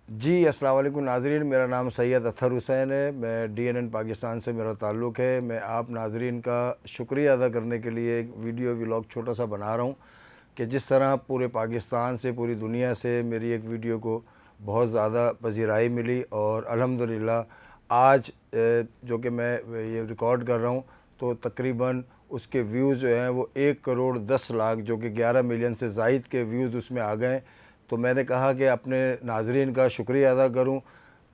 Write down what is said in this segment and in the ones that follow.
जी अस्सलाम वालेकुम नाज़रीन, मेरा नाम सैयद अतहर हुसैन है। मैं DNN पाकिस्तान से मेरा ताल्लुक़ है। मैं आप नाज़रीन का शुक्रिया अदा करने के लिए एक वीडियो व्लॉग छोटा सा बना रहा हूँ कि जिस तरह पूरे पाकिस्तान से, पूरी दुनिया से मेरी एक वीडियो को बहुत ज़्यादा पज़ीराई मिली और अल्हम्दुलिल्लाह आज जो कि मैं ये रिकॉर्ड कर रहा हूँ तो तकरीबन उसके व्यूज़ जो हैं वो 1 करोड़ 10 लाख जो कि 11 मिलियन से ज़ायद के व्यूज़ उसमें आ गए। तो मैंने कहा कि अपने नाज़रीन का शुक्रिया अदा करूं,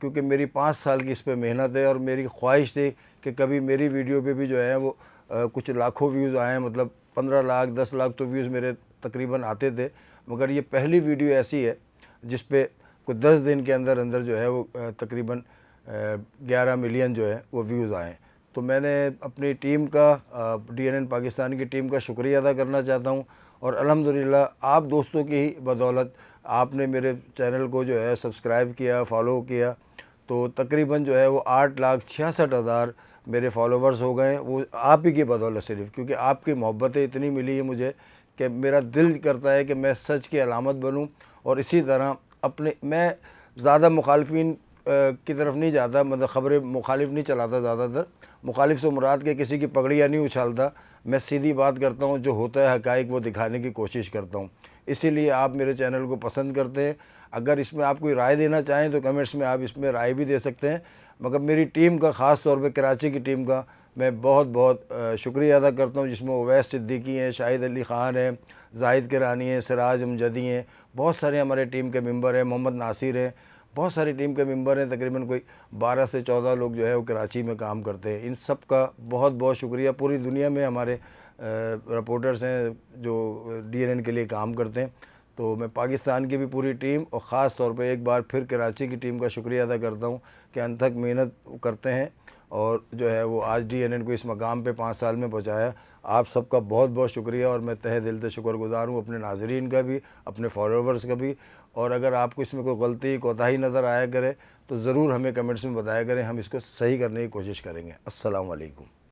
क्योंकि मेरी 5 साल की इस पे मेहनत है और मेरी ख्वाहिश थी कि कभी मेरी वीडियो पे भी जो है वो कुछ लाखों व्यूज़ आएँ, मतलब 15 लाख 10 लाख तो व्यूज़ मेरे तकरीबन आते थे। मगर ये पहली वीडियो ऐसी है जिस पे कुछ 10 दिन के अंदर अंदर जो है वो तकरीबन 11 मिलियन जो है वो व्यूज़ आएँ। तो मैंने अपनी टीम का DNN पाकिस्तान की टीम का शुक्रिया अदा करना चाहता हूँ और अल्हम्दुलिल्लाह आप दोस्तों की ही बदौलत आपने मेरे चैनल को जो है सब्सक्राइब किया, फॉलो किया, तो तकरीबन जो है वो 8,66,000 मेरे फॉलोवर्स हो गए। वो आप ही की बदौलत सिर्फ, क्योंकि आपकी मोहब्बतें इतनी मिली है मुझे कि मेरा दिल करता है कि मैं सच की अलामत बनूं। और इसी तरह अपने मैं ज़्यादा मुखालफिन की तरफ नहीं जाता, मतलब ख़बरें मुखालिफ नहीं चलाता ज़्यादातर। मुखालिफ से मुराद के किसी की पगड़ियाँ नहीं उछालता, मैं सीधी बात करता हूँ, जो होता है हक़ाइक़ वो दिखाने की कोशिश करता हूँ। इसीलिए आप मेरे चैनल को पसंद करते हैं। अगर इसमें आप कोई राय देना चाहें तो कमेंट्स में आप इसमें राय भी दे सकते हैं। मगर मेरी टीम का, ख़ास तौर पे कराची की टीम का मैं बहुत बहुत शुक्रिया अदा करता हूँ, जिसमें उवैस सिद्दीकी हैं, शाहिद अली ख़ान हैं, जाहिद किरानी हैं, सिराज अमजदी हैं, बहुत सारे हमारे टीम के मेंबर हैं, मोहम्मद नासिर हैं, बहुत सारी टीम के मेंबर हैं। तकरीबन कोई 12 से 14 लोग जो है वो कराची में काम करते हैं। इन सब का बहुत बहुत शुक्रिया। पूरी दुनिया में हमारे रिपोर्टर्स हैं जो DNN के लिए काम करते हैं। तो मैं पाकिस्तान की भी पूरी टीम और ख़ास तौर पे एक बार फिर कराची की टीम का शुक्रिया अदा करता हूँ कि अनथक मेहनत करते हैं और जो है वो आज DNN को इस मकाम पे 5 साल में पहुँचाया। आप सबका बहुत बहुत शुक्रिया और मैं तहे दिल से शुक्रगुज़ार हूँ, अपने नाज़रीन का भी, अपने फॉलोवर्स का भी। और अगर आपको इसमें कोई गलती, कोताही नज़र आया करे तो ज़रूर हमें कमेंट्स में बताया करें, हम इसको सही करने की कोशिश करेंगे। अस्सलाम वालेकुम।